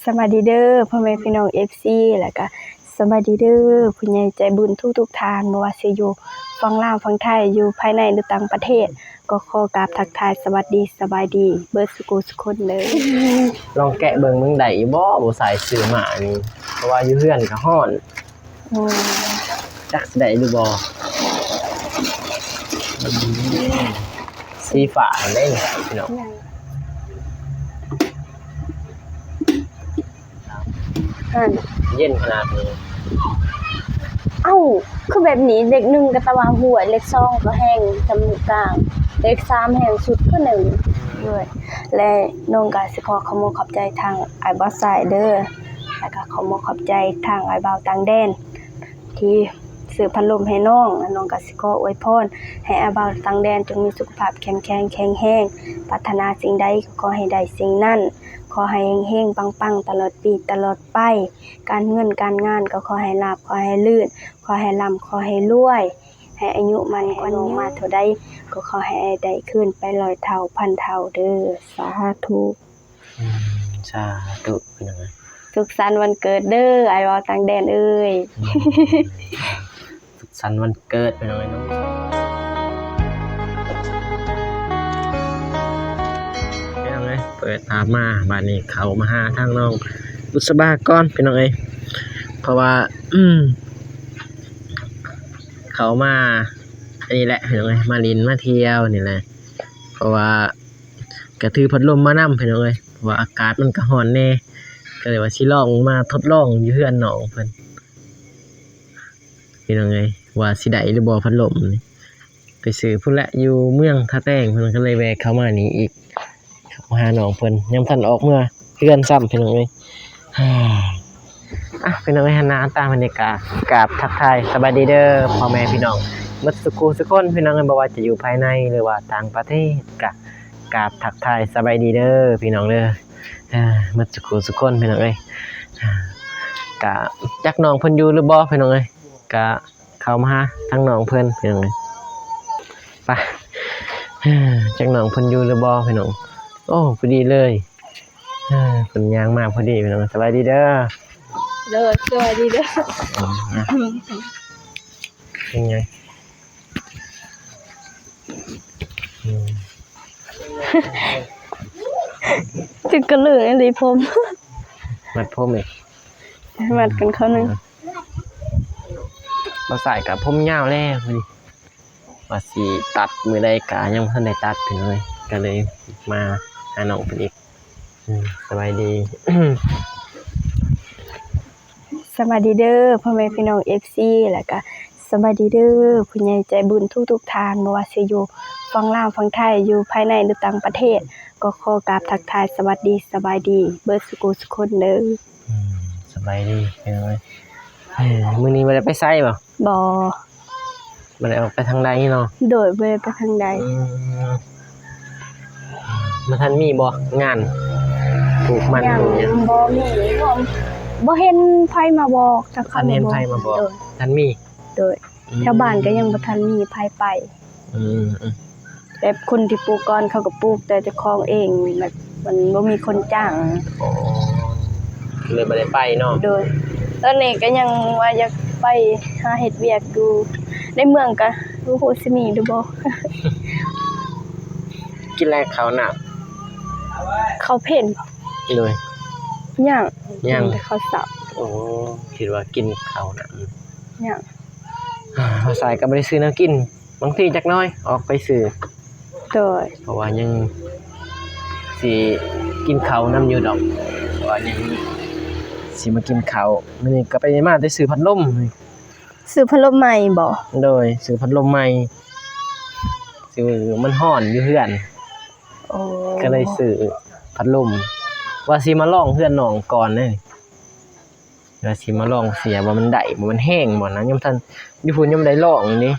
สวัสดีเด้อพ่อแม่พี่น้อง FC แล้วก็สวัสดีเด้อผู้ใหญ่ใจบุญทุกท่านบ่ว่าสิอยู่ฝั่งลาวฝั่งไทยอยู่ภายในหรือต่างประเทศก็ขอกราบทักทายสวัสดีสบายดีเบิดสุขุสุคนเลย ลองแกะเบิ่งมึงได้บ่ใส่ซื้อมานี่เพราะว่าอยู่เฮือนก็ฮ้อนจักสิได้หรือบ่สีฟ้าได้นี่พี่น้อง หั่น เย็นขนาดนี้ เอ้าคือแบบนี้เด็กหนึ่งก็ตะวาหัวเล็กสองก็แห้งจมูกกลางเล็กสามแห้งสุดก็หนึ่งด้วยและน้องก็สิขอขอบคุณขอบใจทางอ้ายบ่สายเด้อแล้วก็ขอบคุณขอบใจทางอ้ายบ่าวต่างแดนที่ซื้อพัดลมให้น้องและน้องก็สิขออวยพรให้อ้ายบ่าวต่างแดนจงมีสุขภาพแข็งแรงแข็งแรงปรารถนาสิ่งใดก็ขอให้ได้สิ่งนั้นขอให้เฮงๆปังๆตลอดปีตลอดไปการเงินการงานก็ขอให้ราบขอให้ลื่นขอให้ร่ำขอให้รวยให้อายุมันกว่านี้มาเท่าใดก็ขอให้ได้ขึ้นไป100เท่าพันเท่าเด้อสาธุ สาธุพี่น้อง สุขสันต์วันเกิดเด้อไอ้บ่าวต่างแดนเอ้ย สุขสันต์วันเกิดพี่น้องเนาะพี่น้องเอ้ยเปิดตามมาบัดนี้เข้ามาหาทางน้องบุษบาก่อนพี่น้องเอ้ยเพราะว่าเขามาอันนี้แหละเห็นไหมมาลินมาเที่ยวนี่แหละเพราะว่ากระถือพัดลมมานำเห็นไหมเพราะว่าอากาศมันก็ร้อนแน่ก็เลยว่าสิลองมาทดลองอยู่เฮือนน้องเพิ่นเป็นยังไงว่าสิได้หรือบ่พัดลมนี่ไปซื้อพุ่นละอยู่เมืองท่าแต้งเพิ่นก็เลยแวะเข้ามานี่อีกมาหาน้องเพิ่นยังทันออกเมื่อเฮือนซ้ำเพิ่นว่าพี่น้องหันหน้าตามบรรยากาศกราบทักทายสบายดีเด้อพ่อแม่พี่น้องมัสกูสุคนพี่น้องบ่ว่าจะอยู่ภายในหรือว่าต่างประเทศก็กราบทักทายสบายดีเด้อพี่น้องเด้อมัสกูสุคนพี่น้องเอ้ยก็จักน้องเพิ่นอยู่หรือบ่พี่น้องเอ้ยก็เข้ามาหาทางน้องเพิ่นพี่น้องเอ้ยไปจักน้องเพิ่นอยู่หรือบ่พี่น้องโอ้พอดีเลยเพิ่นย่างมาพอดีพี่น้องสบายดีเด้อเด้อสวัสดีเด้อ เป็นไงจึงกระเหลืองอะไรผม มัดผมอีก มัดกันเขานึง เราใส่กับผมยาวแล้วพอดีว่าสิตัดมือใดกะยังบ่ทันได้ตัดถึงเลยก็เลยมาหาน้องเพิ่นอีกสบายดี สวัสดีเด้อพ่อแม่พี่น้อง FC แล้วก็สวัสดีเด้อผู้ใหญ่ใจบุญทุกท่านบ่ว่าสิอยู่ฝั่งลาวฝั่งไทยอยู่ภายในหรือต่างประเทศก็ขอกราบทักทายสวัสดีสบายดีเบิดสุขุสุคนเด้อ สบายดีเป็นไงมื้อนี้บ่ได้ไปไสบ่ บ่ บ่ได้ออกไปทางใดเนาะ โดยบ่ได้ไปทางใด มันทันมีบ่งานปลูกมัน ยัง เนี่ย บ่มีบ่เห็นไผมาบอกจัก ทันเห็นไผมาบอกทันมี โดยแถวบ้านก็ยังบ่ทันมีไผไป อืม แบบคนที่ปลูกก่อนเขาก็ปลูกแต่เจ้าของเองแบบมันบ่มีคนจ้าง อ๋อเลยบ่ได้ไปเนาะ โดยตอนนี้ก็ยังว่าอยากไปหาเฮ็ดเวียกอยู่ในเมืองก็บ่ฮู้สิมีหรือบ่ กินแรกข้าวหนัก เขาเพ่น เลย ย่าง ย่าง แต่เขาสับ โอ้คิดว่ากินข้าวหนัก ย่าง ภาษาก็บ่ได้ซื้อแนวกินบางทีจักหน้อยออกไปซื้อ โดย เพราะว่ายังสิกินข้าวนํอยู่ดอกเพราะว่ายังสิมากินข้าวมื้อนี้ก็ไปมาได้ซื้อพัดลม ซื้อพัดลมใหม่บ่ โดยซื้อพัดลมใหม่ซื้อมันร้อนอยู่เฮือน โอ้ ก็เลยซื้อพัดลมว่าสิมาลองเฮือนน้องก่อนเลยว่าสิมาลองเสียว่ามันได้บ่มันแห้งบ่นะยังทันอยู่พุ่นยังบ่ได้ลองนี่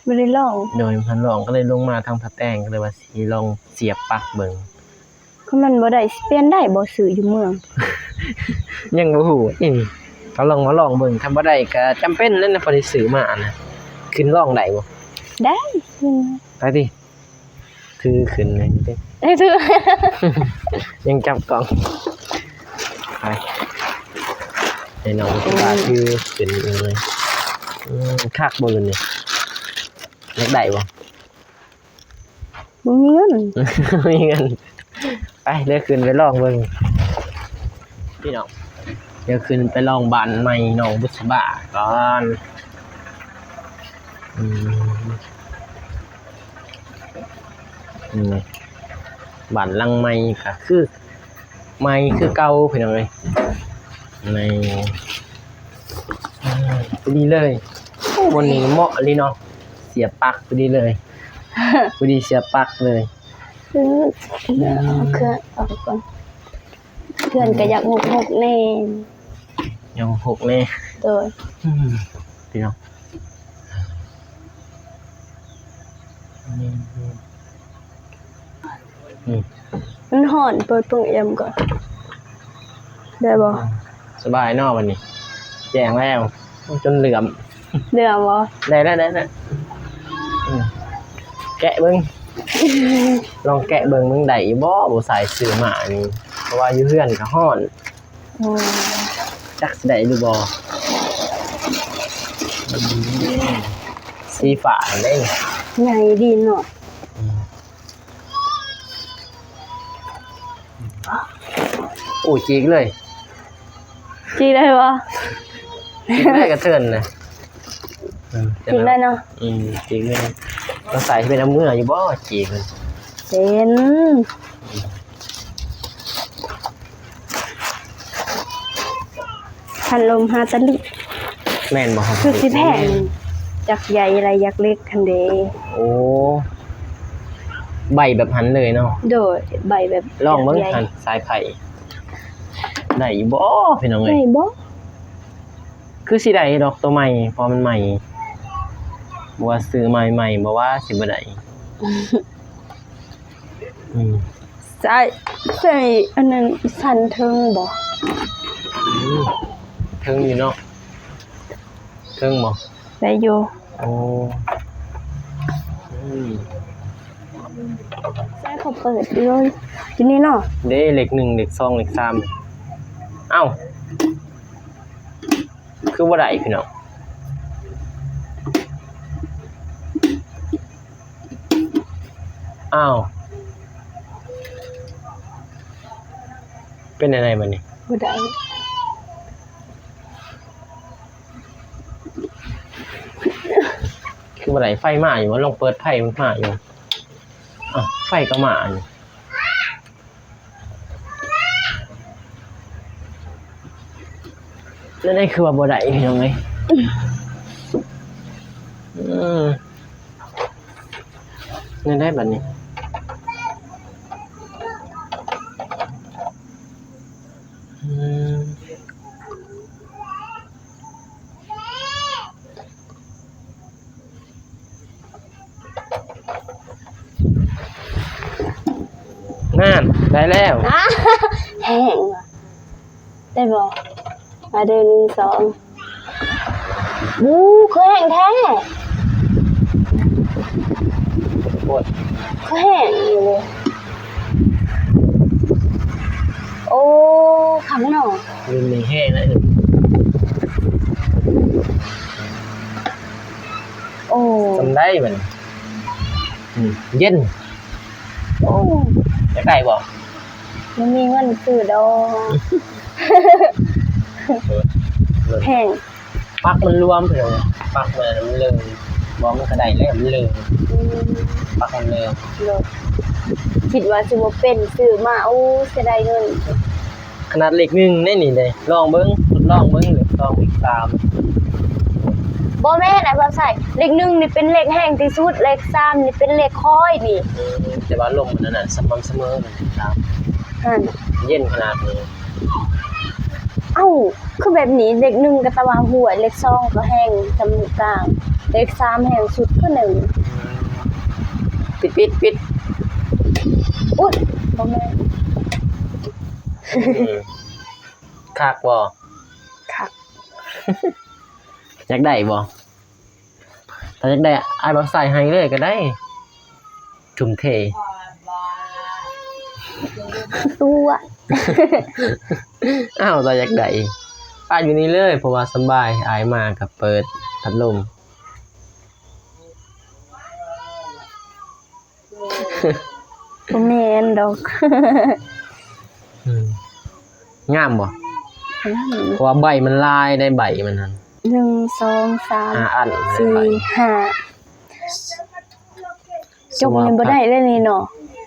บ่ได้ลอง โดยพันลองก็เลยลงมาทางพระแต้งก็เลยว่าสิลองเสียบปลั๊กเบิ่ง คือมันบ่ได้สิเปลี่ยนได้บ่ซื้ออยู่เมือง ยังบ่ฮู้อีนี่ก็ลองมาลองเบิ่งถ้าบ่ได้ก็จำเป็นนั่นน่ะพอได้ซื้อมานะขึ้นลองได้บ่ ได้อืม ไปดิถือขึ้นเลยนี่ ได้ถือ ยังจับกล่องไป ไปให้น้องสบายคือเป็นเลยคักบ่เลยนี่อยากได้บ่ บ่มีเงิน มีเงินไปเดี๋ยวขึ้นไปลองเบิ่งพี่น้องเดี๋ยวขึ้นไปลองบ้านใหม่น้องบุษบาก่อนบ้านหลังใหม่ก็คือใหม่คือเก่าพี่น้องเอ้ยในพอดีเลยวันนี้เหมาะเลยเนาะเสียบปลั๊กพอดีเลยพอดีเสียบปลั๊กเลย เอาเครื่องออกก่อนเพื่อนก็อยากหกแน่ ยังหกแน่ โดย พี่น้องนี่ มันห่อนเปิดเพิ่งเอ็มก่อนได้บ่ สบายเนอกวันนี้แจงแล้วจนเหลื่อม เดือบ่ ได้แกะเบิ้งลองแกะเบิ้งมึงได้บ่ใส่ซื้อมานี่เพราะว่าอยู่เพื่อนก็ฮ้อนจักสิได้ดูบ่สีฟ้าเด้ ใหญ่ดีเนาะ โอ้จีกเลย จีได้บ่ จีกได้กระเทือนนะ จีได้เนาะ จีกเลยต้องใส่เป็นน้ำมืออยู่บ่จีกมัน เป็นพันลมฮาตะลิ แม่นบ่ครับ คือสิแพงจากใหญ่อะไรยักเล็กคันเด โอ้ใบแบบหันเลยเนาะ โดยใบแบบ ลองเบิ่ง ใหญ่ หันสายไผ่ได้อยู่บ่พี่น้องเอ้ ได้ ย บ่ คือสิได้ดอกตัวใหม่พอมันใหม่บ่ว่าซื้อใหม่บ่ว่าสิบ่ได้ใส่อันนั้นสันเทิงบ่ ถึงอยู่เนาะถึงบ่ ได้อยู่ โอ้ใส่เขาเปิดเลยทีนี้เนาะ เด้เลข1เลข2เลข3เอ้าคือบ่ได้พี่น้องอ้าวเป็นอะไรบัดนี้ บ่ได้ คือบ่ได้ไฟมาอยู่ว่าลองเปิดไฟมันมาอยู่อ้าวไฟก็มาอยู่แล้วนี่คือว่าบ่ได้พี่น้องเอ้ยนี่ได้บัดนี้นั่นได้แล้ว แห้งว่ะได้บ่มาเดิน1 2คือแห้งแท้ โคตร คือแห้งอยู่เลยโอ้ขังเนาะ ลืมในแห้งแล้ว โอ้ ทำได้มันเย็น โอ้ จะได้บ่ มันมีเงินซื้อดอกแห้ง ปักมันรวมเพียงปักมันเลยบอกมันก็ได้แล้วมันเลยปักมันเลย เลยคิดว่าสิบ่เป็นซื้อมาโอ้เสียดายเงิน ขนาดเล็กหนึ่งนี่นี่เลยลองเบิ้งทดลองเบิ้งหรือลองอีก3 บ่แม่นแบบใส่เลข1นี่เป็นเลขแห้งที่สุดเลข3นี่เป็นเลขค่อยนี่ แต่ว่าลมมันนั่นสม่ำเสมอมันครับ หั่น เย็นขนาดนี้ เอ้าคือแบบนี้เลข1ก็ตะว่าหัวเลข2ก็แห้งจมูกกลางเลข3แห้งสุดคือ1ปิด อุ๊ยบ่แม่น คักบ่ คัก อยากได้บ่ถ้าอยากได้อ้ายบ่ใส่ให้เลยก็ได้ทุ่มเท ตัว อ้าวเราอยากได้ป้าอยู่นี่เลยเพราะว่าสำบายอายมากับเปิดพัดลม บ่แม่นดอก งามบ่เพราะว่าใบมันลายได้ใบมันนั่น 1 2 3 อันได้ใบ 4 5จกนี่บ่ได้เลยนี่เนาะ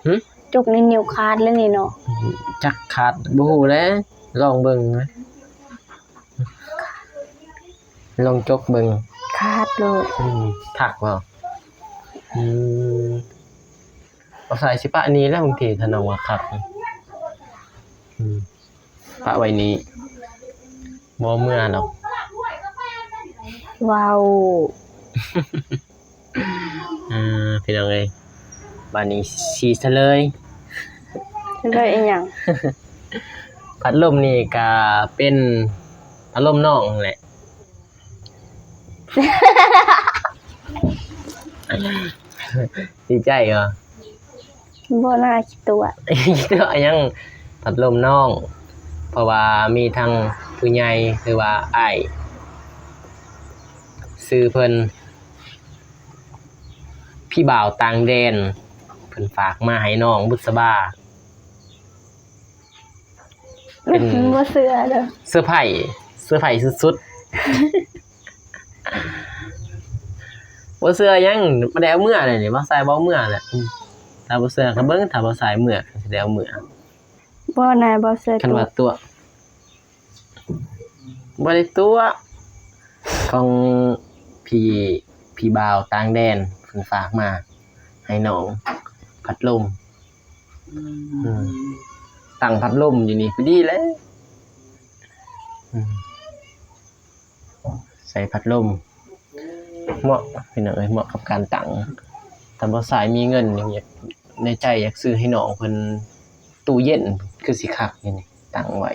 หึ จกนี่นิ้วขาดเลยนี่เนาะ จักขาดบ่ฮู้แหล้วลองเบิ่งนะลองจกเบิ่ง ขาดเลย ถักบ่อืมเอาใส่สิปะอันนี้แล้วบางทีถ้าน้องว่าคักปะไว้นี้บ่เมื่อดอก ว้าว พี่น้องเอ้ยบัดนี้สิซะเลย เลยอีหยัง พัดลมนี่ก็เป็นพัดลมน้องนั่นแหละ ดีใจเหรอ บ่น่าคิดตัว คิดว่ายังพัดลมน้อง เพราะว่ามีทั้งผู้ใหญ่หรือว่าอ้ายซื้อเพิ่นพี่บ่าวต่างแดนเพิ่นฝากมาให้น้องบุษบา เป็น บ่เชื่อเด้อ เสื้อไผ่สุดๆ บ่เสื้อยังบ่ได้เอาเมื่อเลยนี่บ่ใส่บ่เอาเมื่อแหละถ้าบ่เสื้อก็เบิ่งถ้าบ่ใส่เมื่อก็สิได้เอาเมื่อ บ่น่าบ่เชื่อ คัน ตัว ว่าตัวบ่ได้ตัวของพี่บ่าวต่างแดนเพิ่นฝากมาให้น้องพัดลมตั้งพัดลมอยู่นี่พอดีเลยใส่พัดลมเหมาะพี่น้องเอ้ยเหมาะกับการตั้งแต่บ่สายมีเงินอย่างอยากในใจอยากซื้อให้น้องเพิ่นตู้เย็นคือสิคักอยู่นี่ตั้งไว้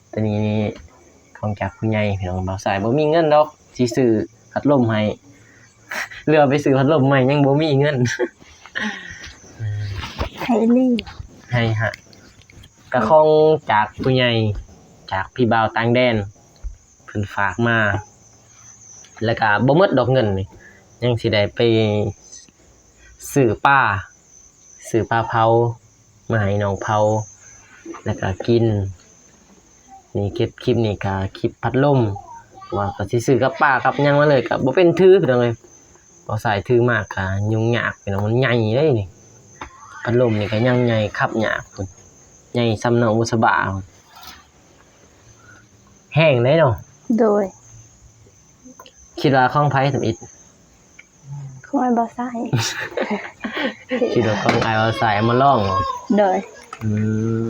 แต่นี้ของจากผู้ใหญ่พี่น้องบ่สายบ่มีเงินดอกสิซื้อพัดลมให้ เหลือไปซื้อพัดลมใหม่ยังบ่มีเงิน ไฮลี่ ให้ฮะกระของจากผู้ใหญ่จากพี่บ่าวต่างแดนเพิ่นฝากมาแล้วก็บ่หมดดอกเงินนี่ยังสิได้ไปซื้อปลาเผามาให้น้องเผาแล้วก็กินนี่เก็บคลิปนี่ก็คลิปพัดลมว่าก็สิซื้อกับปลากับหยังมาเลยก็บ่เป็นถือพี่น้องเอ้ยบ่สายถือมากก็ยุ่งยากพี่น้องมันใหญ่เลยนี่พัดลมนี่ก็ยังใหญ่คับยากพุ่นใหญ่ซ้ำน้องบุษบาแห้งได้เนาะ โดย คิดว่าของไผทำอิด คอยบ่ใส่ คิดว่าของไอ้เอาใส่มาลองเหรอ โดย ม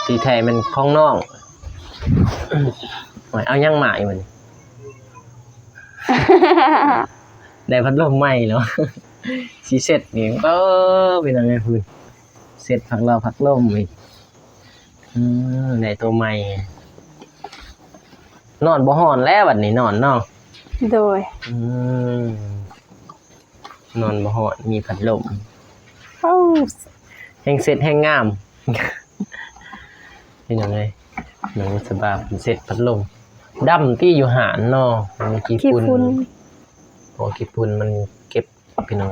ที่แท้มันของน้องโอ้ยเอายังหมายมัน ได้พัดลมใหม่แล้ว สิเสร็จนี่เป็นยังไงพุ่นเสร็จพักลมอีกได้ตัวใหม่นอนบ่ฮ้อนแล้วบัดนี้นอนเนาะ โดย นอนบ่ฮ้อนมีพัดลม เอ้า แห้งเสร็จแห้งงาม เป็นยังไงหนังสบายเสร็จพัดลมดำที่อยู่หานเนาะมันขี้ ขี้ ฝุ่น ฝุ่น พอขี้ฝุ่นมันเก็บพี่น้อง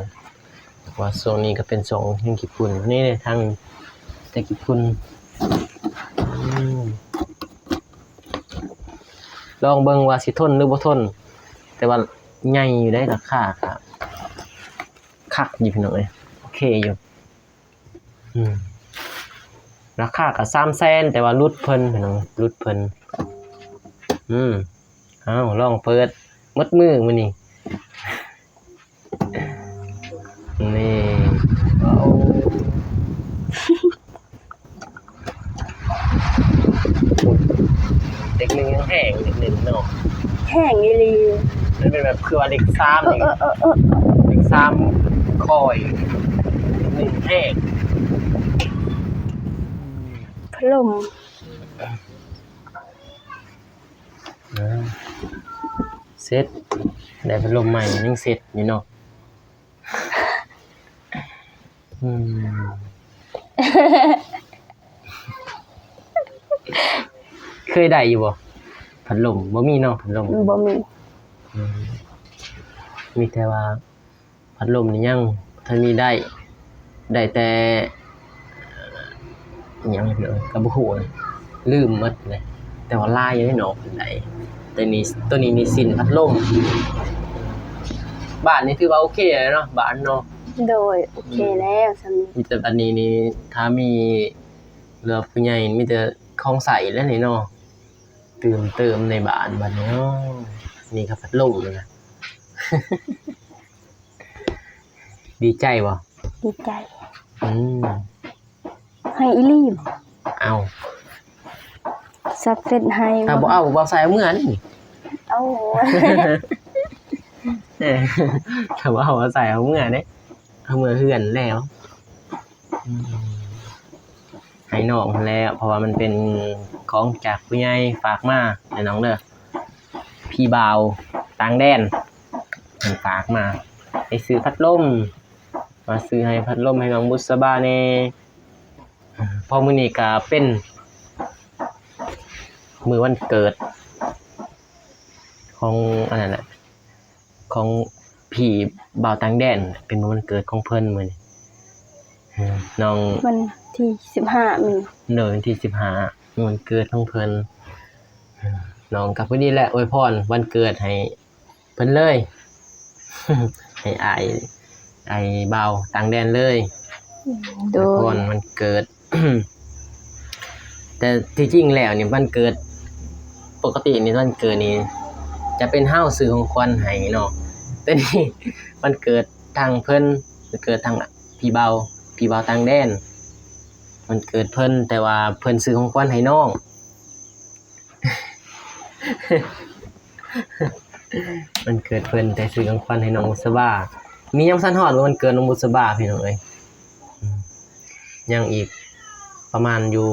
ว่าโซนนี้ก็เป็น2แห่งขี้ฝุ่นนี่ทางแต่ขี้ฝุ่นลองเบิ่งว่าสิทนหรือบ่ทนแต่ว่าใหญ่อยู่ได้ราคาครับคักอยู่พี่น้องเอ้ยโอเคอยู่ราคาก็300,000แต่ว่ารุดเพิ่นพี่น้องรุดเพิ่นอ้าวลองเปิดหมดมือมื้อนี้นี่เด็กหนึ่งยังแห้งเด็กหนึ่งเนาะ แห้งอีหลี มันเป็นแบบคือว่าเด็ก3นี่เด็ก3คอยเด็กหนึ่งแห้ง พัดลม เซ็ตได้พัดลมใหม่ยังเซ็ตอยู่เนาะ ยได้อยู่บ่พัดลมบ่มีเนาะพัดลม บ่มี อืมมีแต่ว่าพัดลมนี่ยังถ้ามีได้แต่อิหยังเด้อก็บ่ฮู้เลยลืมหมดเลยแต่ว่าลายอยู่ในหนองเพิ่นได้แต่นี่ตัวนี้นี่สิ้นพัดลมบ้านนี่ถือว่าโอเคเลยเนาะบ้านเนาะ โดยโอเคแล้วสำนี้ มีแต่อันนี้นี่ถ้ามีเรือผู้ใหญ่มีแต่ของใสแล้วนี่เนาะเติมในบ้านบัดนี้เนาะนี่ก็พัดลมเลยนะ ดีใจบ่ ดีใจ อืม ให้อีหลีบ เอา ซักเสร็จให้ ถ้าบ่เอาบ่ใส่เอามื้อนี่ เอา เออ ถ้าบ่เอาบ่ใส่เอามื้อเด้เอามื้อเฮือนแล้วอืมให้น้องพู้นแหล้วเพราะว่ามันเป็นของจากผู้ใหญ่ฝากมาให้น้องเด้อพี่บ่าวต่างแดนเพิ่นฝากมาให้ซื้อพัดลมมาซื้อให้พัดลมให้น้องบุษบาแน่พอมื้อนี้ก็เป็นมื้อวันเกิดของอันนั้นแหละของพี่บ่าวต่างแดนเป็นมื้อวันเกิดของเพิ่นมื้อนี้น้อง วันที่15มี วันที่15วันเกิดของเพิ่นน้องก็พอดีแหละอวยพรวันเกิดให้เพิ่นเลย ให้อ้ายบ่าวต่างแดนเลย โด อวยพ ย รวันเกิด แต่ที่จริงแล้วนี่วันเกิดปกตินี่วันเกิดนี่จะเป็นเฮาซื้อของขวัญให้เนาะแต่นี่ วันเกิดทางเพิ่นวันเกิดทางพี่บ่าวต่างแดนวันเกิดเพิ่นแต่ว่าเพิ่นซื้อของขวัญให้น้อง วันเกิดเพิ่นแต่ซื้อของขวัญให้น้องบุษบามียังทันฮอดวันเกิดน้องบุษบาพี่น้องเอ้ยยังอีกประมาณอยู่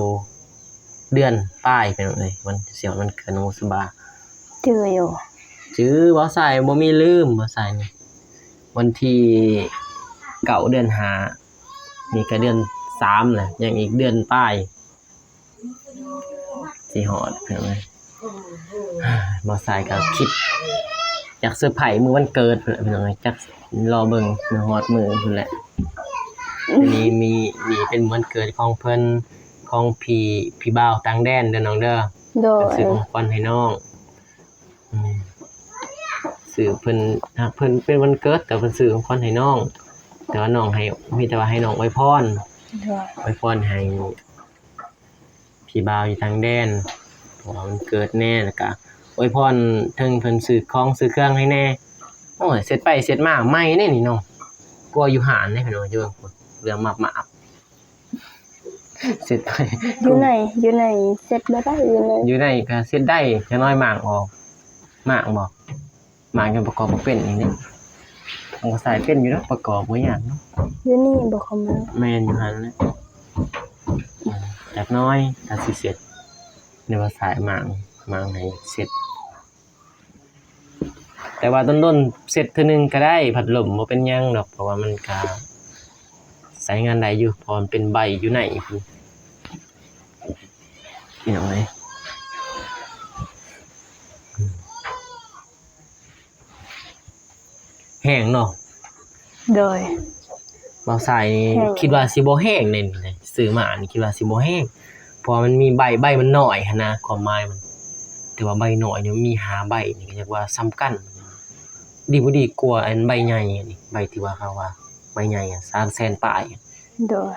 เดือนปลายพี่น้องเอ้ยวันเสียวันเกิดน้องบุษบา เจออยู่ จื้อบ่ใส่บ่มีลืมบ่ใส่นี่วันที่9เดือน5นี่ก็เดือน3แหละยังอีกเดือนปลายสิฮอดพี่น้องเอ้ย บ่ใส่ก็คิดอยากเซอร์ไพรส์มื้อวันเกิดพุ่นแหละพี่น้องเอ้ยจักรอเบิ่งมื้อฮอดมื้อพุ่นแหละอันนี้มีเป็นวันเกิดของเพิ่นของพี่บ่าวต่างแดนเด้อน้องเด้อ โดย ซื้อของขวัญให้น้องซื้อเพิ่นถ้าเพิ่นเป็นวันเกิดแต่เพิ่นซื้อของขวัญให้น้อง แต่ว่าน้องให้มีแต่ว่าให้น้องอวยพร โดย อวยพรให้พี่บ่าวอยู่ต่างแดนเพราะว่ามันเกิดแน่แล้วก็อวยพรถึงเพิ่นซื้อของซื้อเครื่องให้แน่โอ้ยเสร็จไปเสร็จมาใหม่แน่นี่เนาะกลัวอยู่หานเด้พี่น้องอยู่เรื่องมาบเสร็จไป อยู่ไหนเสร็จบ่ได้อยู่ไหน อยู่ในก็เสร็จได้จะน้อยหมากออกหมากบ่หมากยังประกอบบ่เป็นอีกนี่ต้องก็ใส่เป็นอยู่เนาะประกอบบ่ยากเนาะ อยู่นี่บ่เข้ามา แม่นอยู่หั่นแหละจักหน้อยถ้าสิเสร็จเดี๋ยวว่าสายหมากให้เสร็จ แต่ว่าต้นๆเสร็จเทื่อนึงก็ได้พัดลมบ่เป็นหยังดอกเพราะว่ามันก็ใช้งานได้อยู่เพราะมันเป็นใบอยู่ในพุ่นนี่เอาไว้แห้งเนาะ โดย บ่าวสายนี่ แห้ง คิดว่าสิบ่แห้งแน่นี่เลยซื้อมานี่คิดว่าสิบ่แห้งเพราะว่ามันมีใบมันน้อยหันนะความหมายมันแต่ว่าใบน้อยเนี่ยมันมี5ใบนี่ก็เรียกว่าซ้ำกันดีบ่ดีกว่าอันใบใหญ่อันนี้ใบที่ว่าเขาว่าใบใหญ่อะ300,000ปลาย โดย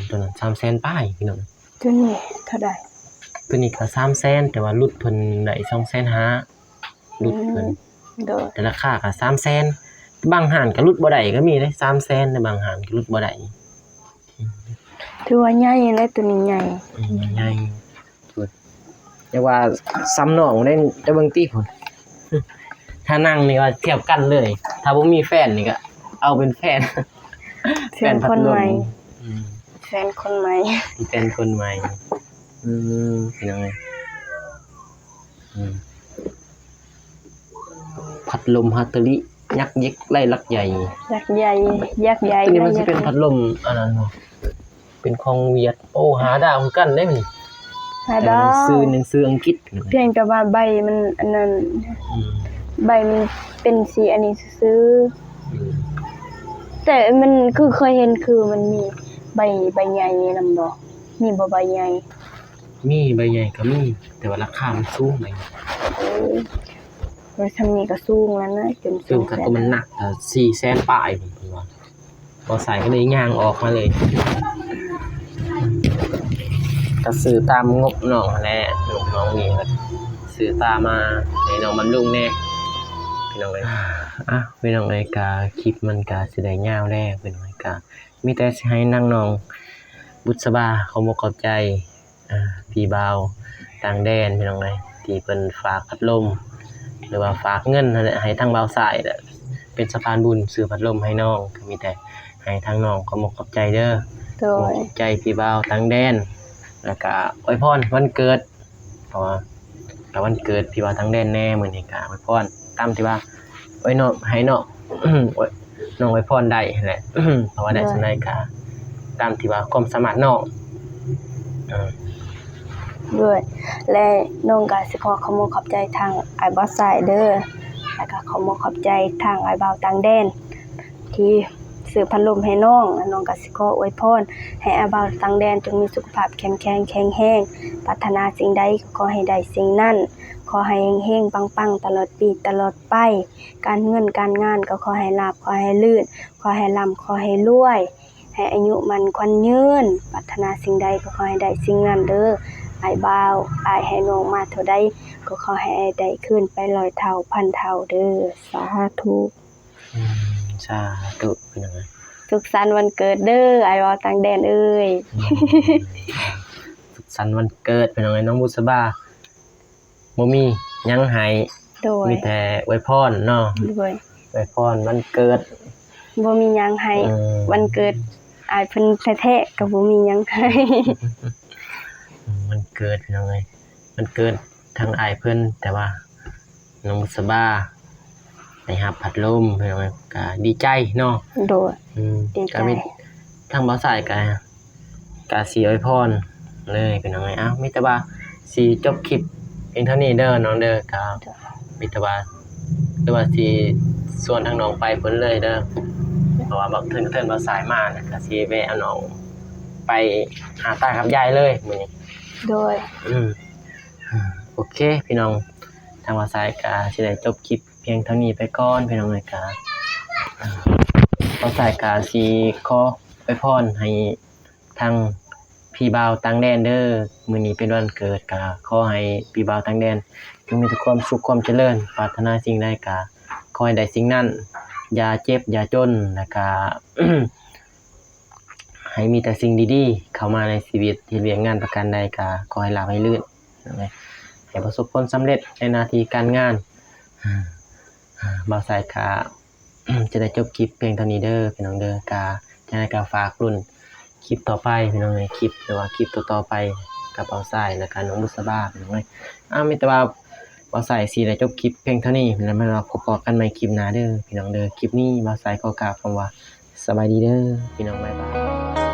ตัวนั้น300,000ปลายพี่น้อง ตัวนี้เท่าใด ตัวนี้ก็300,000แต่ว่ารุดเพิ่นได้250,000รุดเพิ่น โดย แต่ราคาก็300,000บางห้านก็รุดบ่ได้ก็มีเด้300,000แต่บางห้านก็รุดบ่ได้ ถือว่าใหญ่และตัวนี้ใหญ่ ใหญ่สุดเรียกว่าซ้ำน้องได้จะเบิ่งติพุ่น ถ้านั่งนี่ว่าเทียบกันเลย ถ้าบ่มีแฟนนี่ก็เอาเป็นแฟน แฟนคนใหม่ อืม แฟนคนใหม่ แฟนคนใหม่เป็นยังไงพัดลมฮัตเตอริยักษ์เย็กไล่ลักใหญ่ ยักษ์ใหญ่ยักษ์ใหญ่ ตัวนี้มันสิ และ เป็นพัดลมอันนั้นเนาะเป็นของเวียดโอ้หาดาวคือกันได้มัน ห หาย แต่ บ้า หนังสืออังกฤษ เพียงแต่ว่าใบมันอันนั้น อืม ใบมันเป็นสีอันนี้ซื่อ อืม ๆแต่มันคือเคยเห็นคือมันมีใบใหญ่นำบ่มีบ่ใบใหญ่ มีใบใหญ่ก็มีแต่ว่าราคามันสูงไป โอ้ยทำนี้ก็สูงแล้วนะจน ซึ่งคันตัวมันหนัก400,000ปลายเพิ่นว่าบ่ใส่ก็เลยย่างออกมาเลยก็ซื้อตามงบน้องนั่นแหละงบน้องนี่ก็ซื้อตามมาให้น้องบำรุงแน่พี่น้องเอ้ยพี่น้องเอ้ยก็คลิปมันก็สิได้ยาวแล้วพี่น้องเอ้ยก็มีแต่สิให้นางน้องบุษบาขอบอกขอบใจพี่บ่าวต่างแดนพี่น้องเอ้ยที่เพิ่นฝากพัดลมหรือว่าฝากเงินนั่นแหละให้ทางบ่าวสายแหละเป็นสะพานบุญซื้อพัดลมให้น้องก็มีแต่ให้ทางน้องขอบอกขอบใจเด้อ โด ขอย บใจพี่บ่าวต่างแดนแล้วก็อวยพรวันเกิดเพราะว่าก็วันเกิดพี่บ่าวต่างแดนแน่มื้อนี้ก็อวยพรตามที่ว่าไว้น้องให้น้อง น้องอวยพรได้นั่นแหละ เพราะว่าได้สำาใดก็ตามที่ว่าความสามารถน้อง ด้วยและน้องก็สิขอขอบคุณขอบใจทางอ้ายบ่าวสายเด้อแล้วก็ขอบอกขอบใจทางอ้ายบ่าวต่างแดนที่ซื้อพัดลมให้น้องและน้องก็สิขออวยพรให้อ้ายบ่าวต่างแดนจงมีสุขภาพแข็งแรงแข็งแรงปรารถนาสิ่งใดก็ขอให้ได้สิ่งนั้นขอให้เฮงๆปังๆตลอดปีตลอดไปการเงินการงานก็ขอให้ราบขอให้ลื่นขอให้ร่ำขอให้รวยให้อายุมันขวัญยืนปรารถนาสิ่งใดก็ขอให้ได้สิ่งนั้นเด้ออ้ายบ่าวอ้ายให้น้องมาเท่าใดก็ขอให้อ้ายได้คืนไป100เท่าพันเท่าเด้อสาธุ สาธุพี่น้องเอ้ย สุขสันต์วันเกิดเด้ออ้ายบ่าวต่างแดนเอ้ย สุขสันต์วันเกิดพี่น้องเอ้ยน้องบุษบาบ่มีหยังให้ โดย มีแต่อวยพรเนาะ ด้วย อวยพรวันเกิด บ่มีหยังให้วันเกิดอ้ายเพิ่นแท้ๆก็บ่มีหยังให้ วันเกิดพี่น้องเอ้ยวันเกิดทางอ้ายเพิ่นแต่ว่าน้องบุษบาได้รับพัดลมพี่น้องเอ้ยก็ดีใจเนาะ โดย ดีใจ ก็มีทางบ่าวสายก็สิอวยพรเลยพี่น้องเอ้ยมีแต่ว่าสิจบคลิปเพียงเท่านี้เด้อน้องเด้อก็มีแต่ว่าหรือว่าสิส่วนทางน้องไปเพิ่นเลยเด้อเพราะว่าบักเทินบ่าวสายมาน่ะก็สิแวะเอาน้องไปหาตากับยายเลยมื้อนี้ โดย โอเคพี่น้องทางบ่าวสายก็สิได้จบคลิปเพียงเท่านี้ไปก่อนพี่น้องเอ้ยก็บ่าวสายก็สิขออวยพรให้ทางพี่บ่าวต่างแดนเด้อมื้อนี้เป็นวันเกิดก็ขอให้พี่บ่าวต่างแดนจงมีแต่ความสุขความเจริญปรารถนาสิ่งใดก็ขอให้ได้สิ่งนั้นอย่าเจ็บอย่าจนแล้วก็ ให้มีแต่สิ่งดีๆเข้ามาในชีวิตที่เรียนงานประการใดก็ขอให้ราบให้ลื่นนะครับให้ประสบผลสำเร็จในหน้าที่การงานบ่าวสายก็จะได้จบคลิปเพียงเท่านี้เด้อพี่น้องเด้อก็จะได้ก็ฝากรุ่นคลิปต่อไปพี่น้องเอ้ยคลิปหรือว่าคลิปต่อๆไปกับบ่าวสายแล้วก็น้องบุษบาพี่น้องเอ้ยมีแต่ว่าบ่าวสายสิได้จบคลิปเพียงเท่านี้แล้วมาพบกันใหม่คลิปหน้าเด้อพี่น้องเด้อคลิปนี้บ่าวสายขอกล่าวคำว่าสบายดีเด้อพี่น้องบ๊ายบาย